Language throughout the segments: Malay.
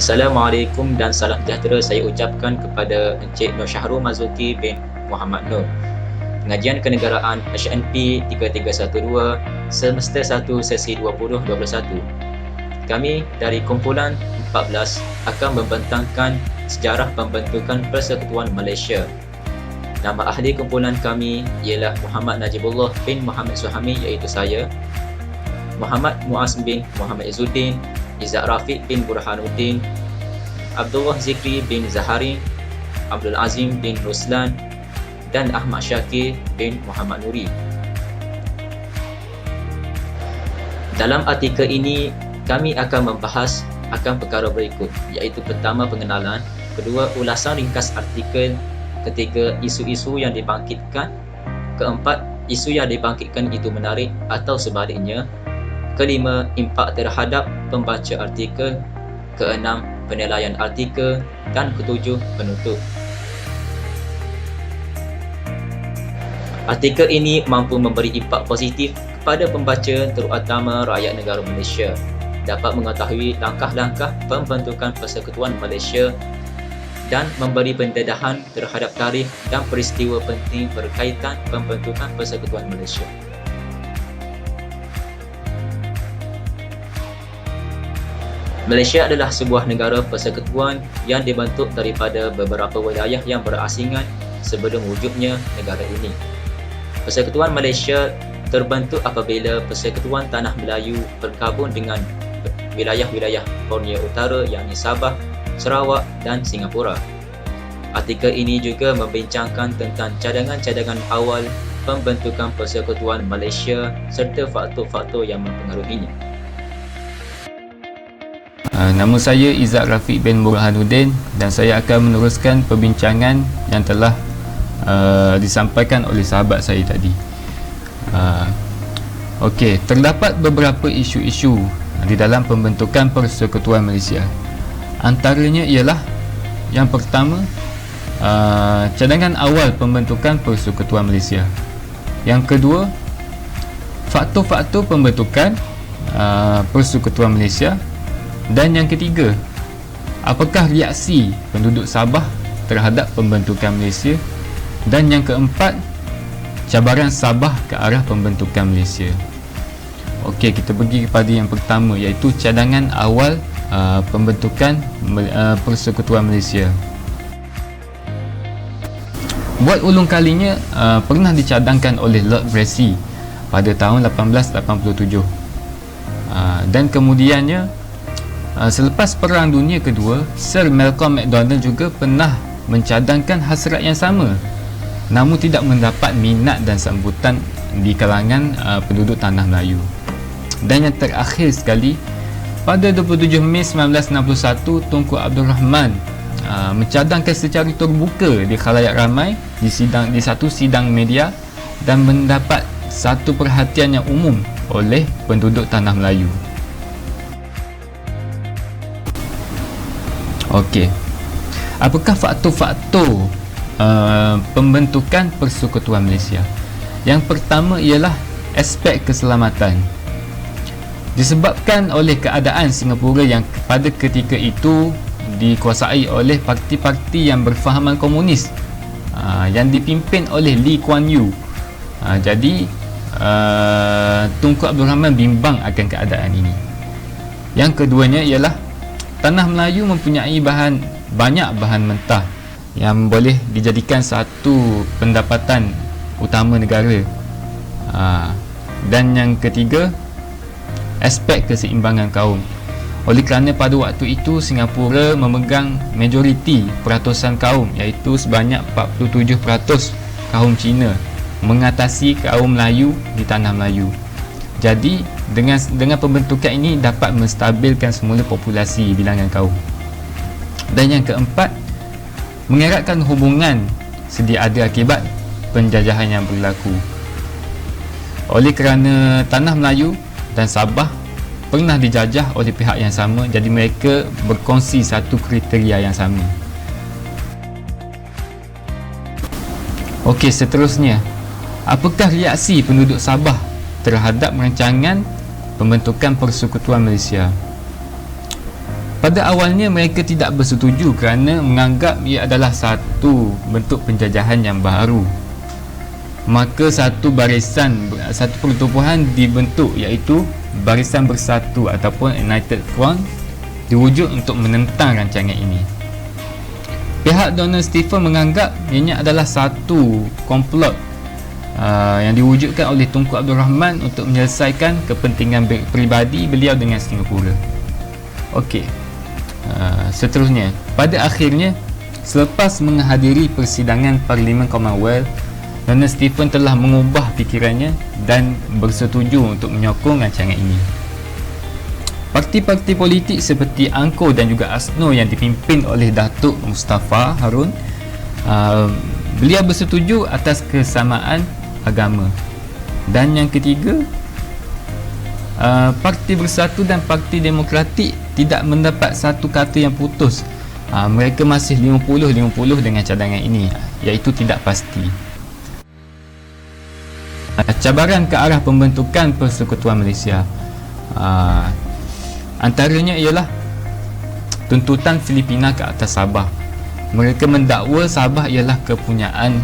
Assalamualaikum dan salam sejahtera saya ucapkan kepada Encik Nur Syahrul Marzuki bin Muhammad Nur. Pengajian Kenegaraan HNP 3312 Semester 1 Sesi 2021. Kami dari kumpulan 14 akan membentangkan sejarah pembentukan Persekutuan Malaysia. Nama ahli kumpulan kami ialah Muhammad Najibullah bin Muhammad Suhami, iaitu saya, Muhammad Muaz bin Muhammad Izzuddin, Izzat Rafiq bin Burhanuddin, Abdullah Zikri bin Zahari, Abdul Azim bin Ruslan, dan Ahmad Syakir bin Muhammad Nuri. Dalam artikel ini, kami akan membahas akan perkara berikut, iaitu pertama, pengenalan; kedua, ulasan ringkas artikel; ketiga, isu-isu yang dibangkitkan; keempat, isu yang dibangkitkan itu menarik atau sebaliknya; kelima, impak terhadap pembaca artikel; keenam, penilaian artikel; dan ketujuh, penutup. Artikel ini mampu memberi impak positif kepada pembaca, terutama rakyat negara Malaysia, dapat mengetahui langkah-langkah pembentukan Persekutuan Malaysia dan memberi pendedahan terhadap tarikh dan peristiwa penting berkaitan pembentukan Persekutuan Malaysia. Malaysia adalah sebuah negara persekutuan yang dibentuk daripada beberapa wilayah yang berasingan sebelum wujudnya negara ini. Persekutuan Malaysia terbentuk apabila Persekutuan Tanah Melayu bergabung dengan wilayah-wilayah Borneo Utara, yakni Sabah, Sarawak dan Singapura. Artikel ini juga membincangkan tentang cadangan-cadangan awal pembentukan Persekutuan Malaysia serta faktor-faktor yang mempengaruhinya. Nama saya Izzat Rafiq bin Burhanuddin dan saya akan meneruskan perbincangan yang telah disampaikan oleh sahabat saya tadi. Okey, terdapat beberapa isu-isu di dalam pembentukan Persekutuan Malaysia. Antaranya ialah yang pertama, cadangan awal pembentukan Persekutuan Malaysia. Yang kedua, faktor-faktor pembentukan Persekutuan Malaysia. Dan yang ketiga, apakah reaksi penduduk Sabah terhadap pembentukan Malaysia? Dan yang keempat, cabaran Sabah ke arah pembentukan Malaysia. Okey, kita pergi kepada yang pertama, iaitu cadangan awal pembentukan Persekutuan Malaysia. Buat ulung kalinya, pernah dicadangkan oleh Lord Brassey pada tahun 1887. Dan kemudiannya, selepas Perang Dunia Kedua, Sir Malcolm Macdonald juga pernah mencadangkan hasrat yang sama, namun tidak mendapat minat dan sambutan di kalangan penduduk Tanah Melayu. Dan yang terakhir sekali, pada 27 Mei 1961, Tunku Abdul Rahman mencadangkan secara terbuka di khalayak ramai di satu sidang media dan mendapat satu perhatian yang umum oleh penduduk Tanah Melayu. Okey, apakah faktor-faktor pembentukan Persekutuan Malaysia? Yang pertama ialah aspek keselamatan. Disebabkan oleh keadaan Singapura yang pada ketika itu dikuasai oleh parti-parti yang berfahaman komunis, yang dipimpin oleh Lee Kuan Yew. Jadi Tunku Abdul Rahman bimbang akan keadaan ini. Yang keduanya ialah Tanah Melayu mempunyai banyak bahan mentah yang boleh dijadikan satu pendapatan utama negara. Dan yang ketiga, aspek keseimbangan kaum. Oleh kerana pada waktu itu Singapura memegang majoriti peratusan kaum, iaitu sebanyak 47% kaum Cina mengatasi kaum Melayu di Tanah Melayu. Jadi dengan pembentukan ini dapat menstabilkan semula populasi bilangan kaum. Dan yang keempat, mengeratkan hubungan sedia ada akibat penjajahan yang berlaku. Oleh kerana Tanah Melayu dan Sabah pernah dijajah oleh pihak yang sama, jadi mereka berkongsi satu kriteria yang sama. Okey, seterusnya, apakah reaksi penduduk Sabah terhadap rancangan pembentukan Persekutuan Malaysia? Pada awalnya mereka tidak bersetuju kerana menganggap ia adalah satu bentuk penjajahan yang baru. Maka satu pertubuhan dibentuk, iaitu Barisan Bersatu ataupun United Front, diwujud untuk menentang rancangan ini. Pihak Donald Stephen menganggap ianya adalah satu komplot yang diwujudkan oleh Tunku Abdul Rahman untuk menyelesaikan kepentingan peribadi beliau dengan Singapura. Okey. Seterusnya, pada akhirnya, selepas menghadiri persidangan Parlimen Commonwealth, Donald Stephen telah mengubah fikirannya dan bersetuju untuk menyokong rancangan ini. Parti-parti politik seperti ANCO dan juga ASNO yang dipimpin oleh Datuk Mustafa Harun, beliau bersetuju atas kesamaan agama. Dan yang ketiga, Parti Bersatu dan Parti Demokratik tidak mendapat satu kata yang putus. Mereka masih 50-50 dengan cadangan ini, iaitu tidak pasti. Cabaran ke arah pembentukan Persekutuan Malaysia, antaranya ialah tuntutan Filipina ke atas Sabah. Mereka mendakwa Sabah ialah kepunyaan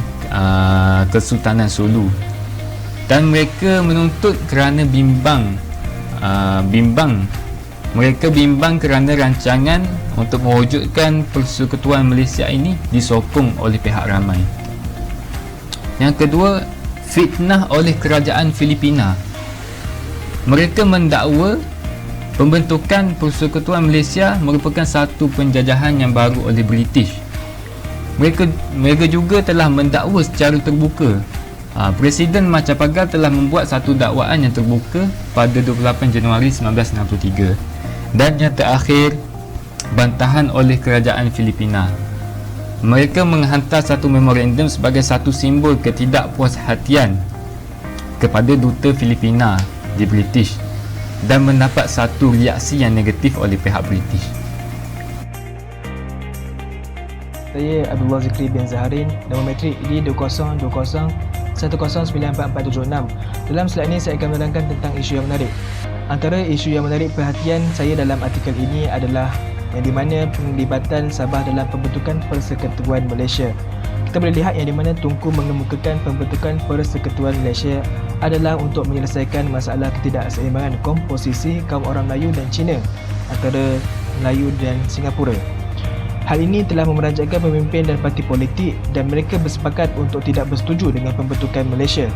Kesultanan Sulu, dan mereka menuntut kerana mereka bimbang kerana rancangan untuk mewujudkan Persekutuan Malaysia ini disokong oleh pihak ramai. Yang kedua, fitnah oleh kerajaan Filipina. Mereka mendakwa pembentukan Persekutuan Malaysia merupakan satu penjajahan yang baru oleh British. Mereka juga telah mendakwa secara terbuka. Presiden Macapagal telah membuat satu dakwaan yang terbuka pada 28 Januari 1963. Dan yang terakhir, bantahan oleh kerajaan Filipina. Mereka menghantar satu memorandum sebagai satu simbol ketidakpuashatian kepada duta Filipina di British dan mendapat satu reaksi yang negatif oleh pihak British. Saya Abdullah Zikri bin Zaharin, nombor metrik ID2020109446. Dalam slide ini saya akan menerangkan tentang isu yang menarik. Antara isu yang menarik perhatian saya dalam artikel ini adalah yang di mana penglibatan Sabah dalam pembentukan Persekutuan Malaysia. Kita boleh lihat yang di mana Tunku mengemukakan pembentukan Persekutuan Malaysia adalah untuk menyelesaikan masalah ketidakseimbangan komposisi kaum orang Melayu dan Cina antara Melayu dan Singapura. Hal ini telah memerajatkan pemimpin dan parti politik dan mereka bersepakat untuk tidak bersetuju dengan pembentukan Malaysia.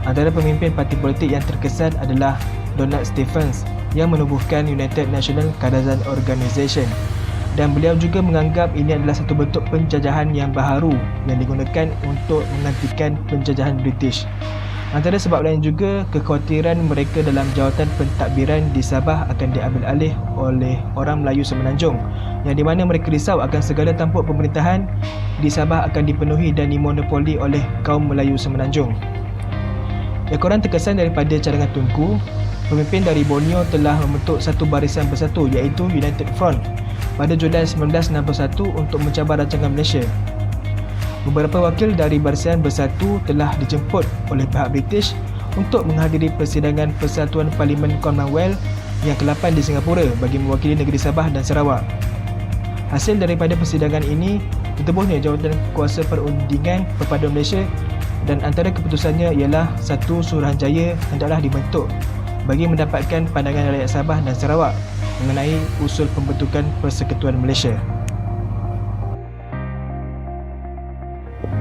Antara pemimpin parti politik yang terkesan adalah Donald Stephens yang menubuhkan United National Kadazan Organisation, dan beliau juga menganggap ini adalah satu bentuk penjajahan yang baharu yang digunakan untuk menghentikan penjajahan British. Antara sebab lain juga, kekhawatiran mereka dalam jawatan pentadbiran di Sabah akan diambil alih oleh orang Melayu Semenanjung, yang di mana mereka risau akan segala tampuk pemerintahan di Sabah akan dipenuhi dan dimonopoli oleh kaum Melayu Semenanjung. Yang korang terkesan daripada cadangan Tunku, pemimpin dari Borneo telah membentuk satu barisan bersatu iaitu United Front pada Julai 1961 untuk mencabar rancangan Malaysia. Beberapa wakil dari Barisan Bersatu telah dijemput oleh pihak British untuk menghadiri persidangan Persatuan Parlimen Commonwealth yang ke-8 di Singapura bagi mewakili negeri Sabah dan Sarawak. Hasil daripada persidangan ini, ditebuhnya jawatan kuasa perundingan Perpaduan Malaysia, dan antara keputusannya ialah satu Suruhanjaya hendaklah dibentuk bagi mendapatkan pandangan rakyat Sabah dan Sarawak mengenai usul pembentukan Persekutuan Malaysia.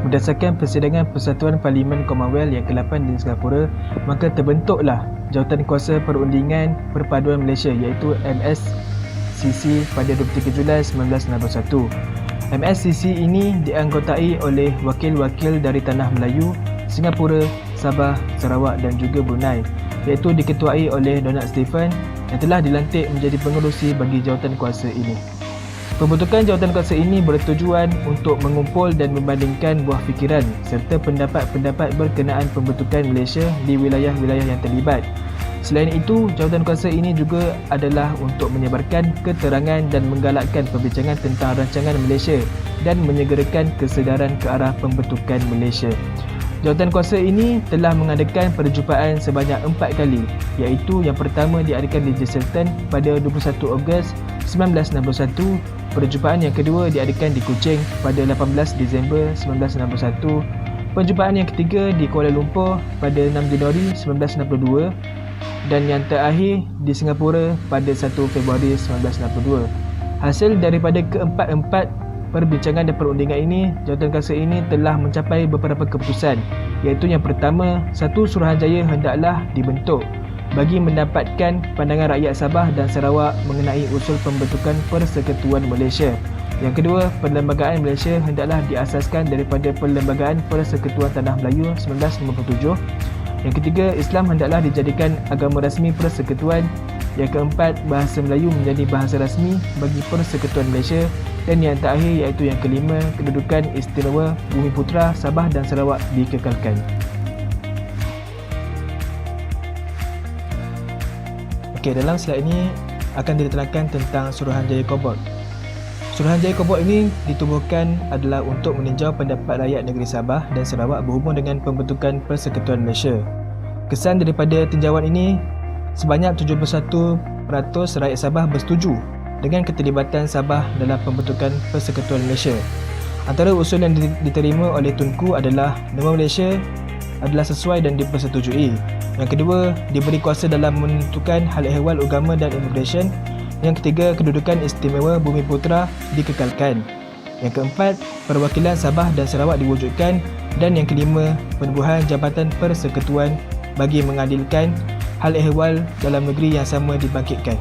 Berdasarkan persidangan Persatuan Parlimen Commonwealth yang ke-8 di Singapura, maka terbentuklah Jawatan Kuasa Perundingan Perpaduan Malaysia iaitu MSCC pada 23 Julai 1961. MSCC ini dianggotai oleh wakil-wakil dari Tanah Melayu, Singapura, Sabah, Sarawak dan juga Brunei, iaitu diketuai oleh Donald Stephen yang telah dilantik menjadi pengerusi bagi jawatan kuasa ini. Pembentukan jawatan kuasa ini bertujuan untuk mengumpul dan membandingkan buah fikiran serta pendapat-pendapat berkenaan pembentukan Malaysia di wilayah-wilayah yang terlibat. Selain itu, jawatan kuasa ini juga adalah untuk menyebarkan keterangan dan menggalakkan perbincangan tentang rancangan Malaysia dan menyegerakan kesedaran ke arah pembentukan Malaysia. Jawatankuasa ini telah mengadakan perjumpaan sebanyak 4 kali, iaitu yang pertama diadakan di Jesselton pada 21 Ogos 1961, perjumpaan yang kedua diadakan di Kuching pada 18 Disember 1961, perjumpaan yang ketiga di Kuala Lumpur pada 6 Januari 1962 dan yang terakhir di Singapura pada 1 Februari 1962. Hasil daripada keempat-empat perbincangan dan perundingan ini, jawatankuasa ini telah mencapai beberapa keputusan, iaitu yang pertama, satu Suruhanjaya hendaklah dibentuk bagi mendapatkan pandangan rakyat Sabah dan Sarawak mengenai usul pembentukan Persekutuan Malaysia. Yang kedua, Perlembagaan Malaysia hendaklah diasaskan daripada Perlembagaan Persekutuan Tanah Melayu 1957. Yang ketiga, Islam hendaklah dijadikan agama rasmi Persekutuan. Yang keempat, bahasa Melayu menjadi bahasa rasmi bagi Persekutuan Malaysia. Dan yang terakhir iaitu yang kelima, kedudukan istimewa Bumiputera, Sabah dan Sarawak dikekalkan. Okey, dalam slide ini akan diterangkan tentang Suruhanjaya Kobot. Suruhanjaya Kobot ini ditubuhkan adalah untuk meninjau pendapat rakyat negeri Sabah dan Sarawak berhubung dengan pembentukan Persekutuan Malaysia. Kesan daripada tinjauan ini, sebanyak 71% rakyat Sabah bersetuju dengan keterlibatan Sabah dalam pembentukan Persekutuan Malaysia. Antara usul yang diterima oleh Tunku adalah nama Malaysia adalah sesuai dan dipersetujui. Yang kedua, diberi kuasa dalam menentukan hal ehwal agama dan immigration. Yang ketiga, kedudukan istimewa Bumiputera dikekalkan. Yang keempat, perwakilan Sabah dan Sarawak diwujudkan. Dan yang kelima, penubuhan Jabatan Persekutuan bagi mengadilkan hal ehwal dalam negeri yang sama dibangkitkan.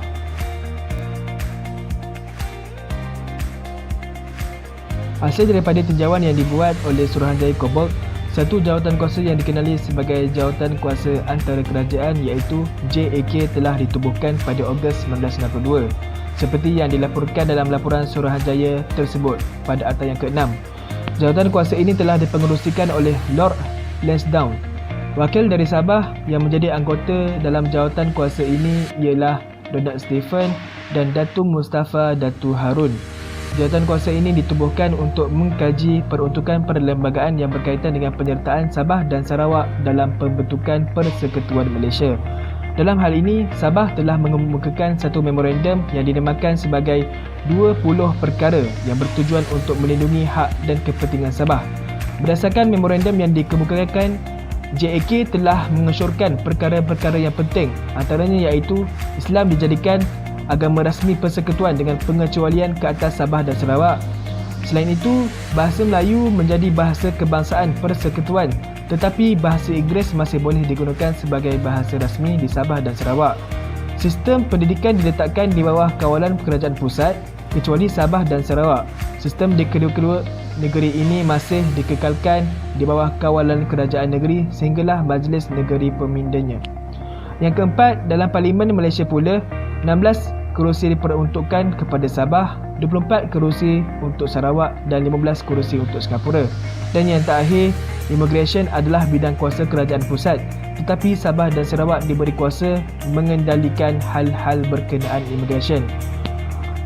Hasil daripada tinjauan yang dibuat oleh Suruhanjaya Kobot, satu jawatankuasa yang dikenali sebagai jawatankuasa antara kerajaan iaitu JAK telah ditubuhkan pada Ogos 1962 seperti yang dilaporkan dalam laporan Suruhanjaya tersebut pada akta yang ke-6. Jawatankuasa ini telah dipengerusikan oleh Lord Lansdowne. Wakil dari Sabah yang menjadi anggota dalam jawatankuasa ini ialah Donald Stephen dan Datuk Mustafa Datu Harun. Jawatankuasa ini ditubuhkan untuk mengkaji peruntukan perlembagaan yang berkaitan dengan penyertaan Sabah dan Sarawak dalam pembentukan Persekutuan Malaysia. Dalam hal ini, Sabah telah mengemukakan satu memorandum yang dinamakan sebagai 20 perkara yang bertujuan untuk melindungi hak dan kepentingan Sabah. Berdasarkan memorandum yang dikemukakan, JAK telah mengesyorkan perkara-perkara yang penting, antaranya iaitu Islam dijadikan agama rasmi persekutuan dengan pengecualian ke atas Sabah dan Sarawak. Selain itu, bahasa Melayu menjadi bahasa kebangsaan persekutuan, tetapi bahasa Inggeris masih boleh digunakan sebagai bahasa rasmi di Sabah dan Sarawak. Sistem pendidikan diletakkan di bawah kawalan kerajaan pusat kecuali Sabah dan Sarawak. Sistem di kedua-kedua negeri ini masih dikekalkan di bawah kawalan kerajaan negeri sehinggalah Majlis Negeri Pemindanya. Yang keempat, dalam Parlimen Malaysia pula, 16 kerusi diperuntukkan kepada Sabah, 24 kerusi untuk Sarawak dan 15 kerusi untuk Singapura. Dan yang terakhir, immigration adalah bidang kuasa kerajaan pusat, tetapi Sabah dan Sarawak diberi kuasa mengendalikan hal-hal berkenaan immigration.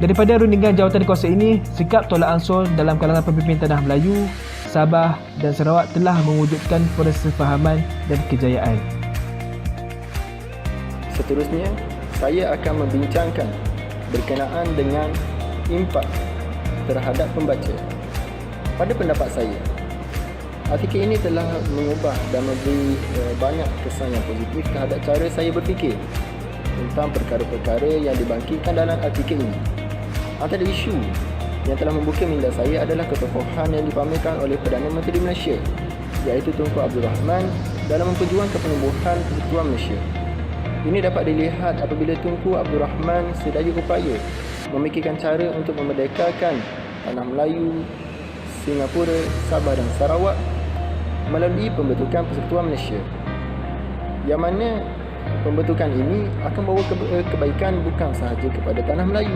Daripada rundingan jawatankuasa ini, sikap tolak ansur dalam kalangan pemimpin Tanah Melayu, Sabah dan Sarawak telah mewujudkan persefahaman dan kejayaan. Seterusnya, saya akan membincangkan berkenaan dengan impak terhadap pembaca. Pada pendapat saya, artikel ini telah mengubah dan memberi banyak kesan yang positif terhadap cara saya berfikir tentang perkara-perkara yang dibangkitkan dalam artikel ini. Antara isu yang telah membuka minda saya adalah ketokohan yang dipamerkan oleh Perdana Menteri Malaysia, iaitu Tunku Abdul Rahman dalam memperjuangkan penubuhan Persekutuan Malaysia. Ini dapat dilihat apabila Tunku Abdul Rahman sedaya upaya memikirkan cara untuk memerdekakan Tanah Melayu, Singapura, Sabah dan Sarawak melalui pembentukan Persekutuan Malaysia, yang mana pembentukan ini akan membawa kebaikan bukan sahaja kepada Tanah Melayu,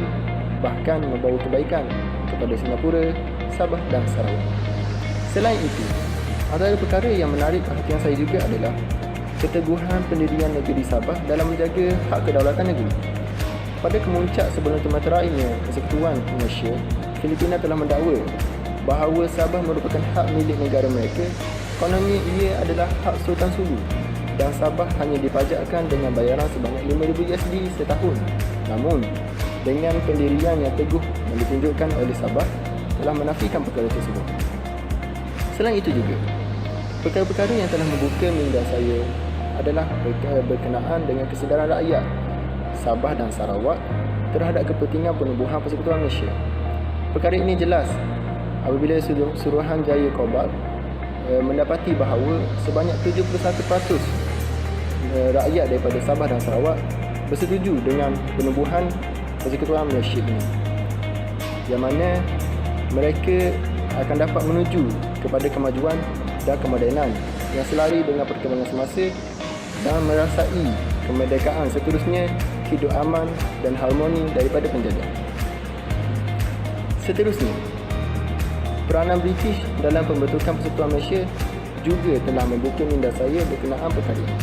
bahkan membawa kebaikan kepada Singapura, Sabah dan Sarawak. Selain itu, antara perkara yang menarik perhatian saya juga adalah keteguhan pendirian negeri Sabah dalam menjaga hak kedaulatan negeri. Pada kemuncak sebelum termeterainya Persekutuan Malaysia, Filipina telah mendakwa bahawa Sabah merupakan hak milik negara mereka. kononnya ia adalah hak Sultan Sulu dan Sabah hanya dipajakkan dengan bayaran sebanyak $5,000 setahun. Namun, dengan pendirian yang teguh yang ditunjukkan oleh Sabah telah menafikan perkara tersebut. Selain itu juga, perkara-perkara yang telah membuka minda saya adalah berkenaan dengan kesedaran rakyat Sabah dan Sarawak terhadap kepentingan penubuhan Persekutuan Malaysia. Perkara ini jelas apabila Suruhanjaya Kobalt mendapati bahawa sebanyak 71% rakyat daripada Sabah dan Sarawak bersetuju dengan penubuhan Persekutuan Malaysia ini, yang mana mereka akan dapat menuju kepada kemajuan dan kemodenan yang selari dengan perkembangan semasa dan merasai kemerdekaan seterusnya, hidup aman dan harmoni daripada penjajah. Seterusnya, peranan British dalam pembentukan Persekutuan Malaysia juga telah membuka minda saya berkenaan perkara ini.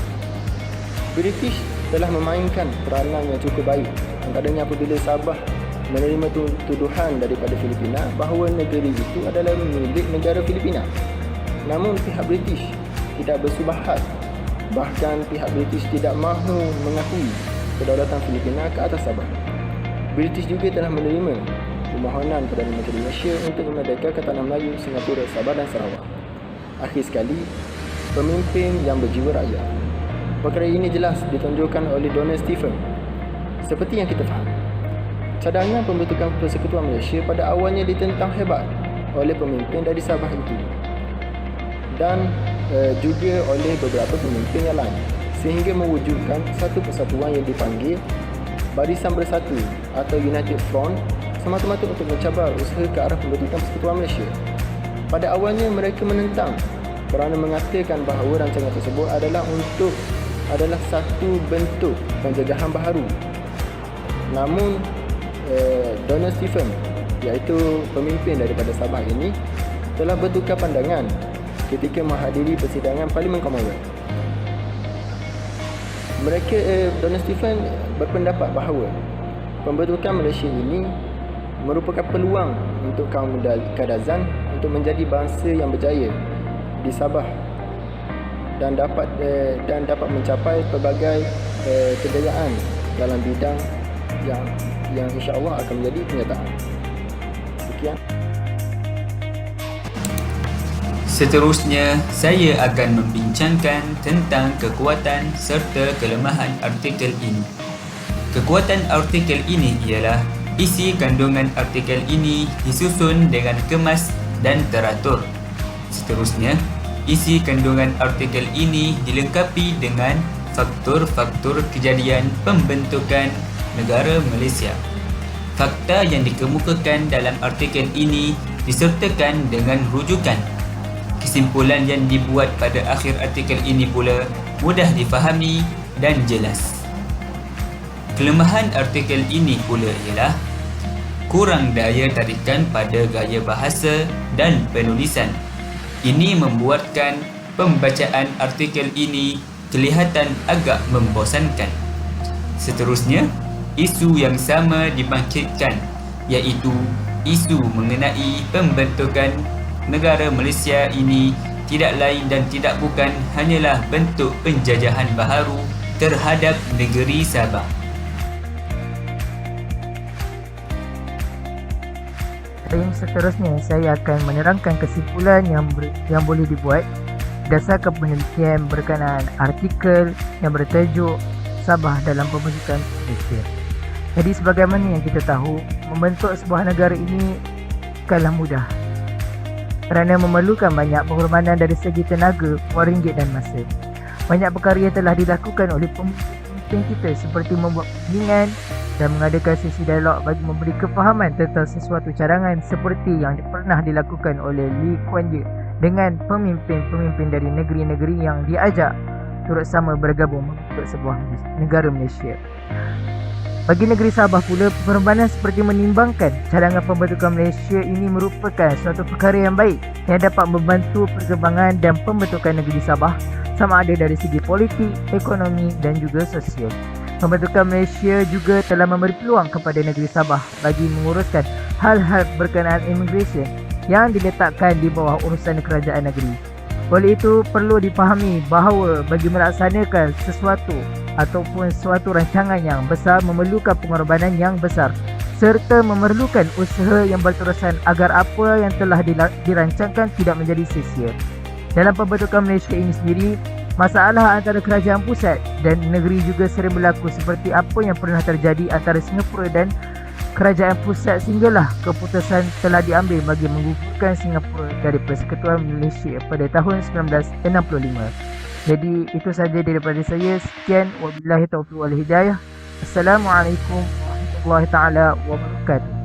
British telah memainkan peranan yang cukup baik, antaranya apabila Sabah menerima tuduhan daripada Filipina bahawa negeri itu adalah milik negara Filipina. Namun pihak British tidak bersubahhat, bahkan pihak British tidak mahu mengakui kedaulatan Filipina ke atas Sabah. British juga telah menerima permohonan Perdana Menteri Malaysia untuk memerdekakan tanah Melayu, Singapura, Sabah dan Sarawak. Akhir sekali, pemimpin yang berjiwa rakyat. Perkara ini jelas ditunjukkan oleh Donald Stephen. Seperti yang kita faham, cadangan pembentukan Persekutuan Malaysia pada awalnya ditentang hebat oleh pemimpin dari Sabah itu dan juga oleh beberapa pemimpin yang lain, sehingga mewujudkan satu persatuan yang dipanggil Barisan Bersatu atau United Front, semata-mata untuk mencabar usaha ke arah pembentukan Persekutuan Malaysia. Pada awalnya mereka menentang kerana mengatakan bahawa rancangan tersebut adalah satu bentuk penjajahan baharu. Namun Donald Stephen, iaitu pemimpin daripada Sabah ini, telah bertukar pandangan ketika menghadiri persidangan Parlimen Commonwealth. Donald Stephen berpendapat bahawa pembentukan Malaysia ini merupakan peluang untuk kaum Kadazan untuk menjadi bangsa yang berjaya di Sabah dan dapat mencapai pelbagai kejayaan dalam bidang yang insya-Allah akan menjadi kenyataan. Sekian. Seterusnya, saya akan membincangkan tentang kekuatan serta kelemahan artikel ini. Kekuatan artikel ini ialah isi kandungan artikel ini disusun dengan kemas dan teratur. Seterusnya, isi kandungan artikel ini dilengkapi dengan faktor-faktor kejadian pembentukan negara Malaysia. Fakta yang dikemukakan dalam artikel ini disertakan dengan rujukan. Kesimpulan yang dibuat pada akhir artikel ini pula mudah difahami dan jelas. Kelemahan artikel ini pula ialah kurang daya tarikan pada gaya bahasa dan penulisan. Ini membuatkan pembacaan artikel ini kelihatan agak membosankan. Seterusnya, isu yang sama dibangkitkan, iaitu isu mengenai pembentukan negara Malaysia ini tidak lain dan tidak bukan hanyalah bentuk penjajahan baharu terhadap negeri Sabah. Seterusnya, saya akan menerangkan kesimpulan yang boleh dibuat berdasarkan penelitian berkenaan artikel yang bertajuk Sabah dalam Pembentukan Malaysia. Jadi sebagaimana yang kita tahu, membentuk sebuah negara ini bukanlah mudah, kerana memerlukan banyak pengorbanan dari segi tenaga, wang ringgit dan masa. Banyak perkara yang telah dilakukan oleh pemimpin kita seperti membuat bimbingan dan mengadakan sesi dialog bagi memberi kefahaman tentang sesuatu cadangan seperti yang pernah dilakukan oleh Lee Kuan Yew dengan pemimpin-pemimpin dari negeri-negeri yang diajak turut sama bergabung membentuk sebuah negara Malaysia. Bagi negeri Sabah pula, pengorbanan seperti menimbangkan cadangan pembentukan Malaysia ini merupakan suatu perkara yang baik yang dapat membantu perkembangan dan pembentukan negeri Sabah sama ada dari segi politik, ekonomi dan juga sosial. Pembentukan Malaysia juga telah memberi peluang kepada negeri Sabah bagi menguruskan hal-hal berkenaan immigration yang diletakkan di bawah urusan kerajaan negeri. Oleh itu, perlu dipahami bahawa bagi melaksanakan sesuatu ataupun suatu rancangan yang besar memerlukan pengorbanan yang besar serta memerlukan usaha yang berterusan agar apa yang telah dirancangkan tidak menjadi sia-sia. Dalam pembentukan Malaysia ini sendiri, masalah antara kerajaan pusat dan negeri juga sering berlaku seperti apa yang pernah terjadi antara Singapura dan kerajaan pusat sehinggalah keputusan telah diambil bagi menggugurkan Singapura dari Persekutuan Malaysia pada tahun 1965. Jadi itu saja daripada saya. Sekian, wabillahi taufiq wal hidayah. Assalamualaikum warahmatullahi taala wabarakatuh.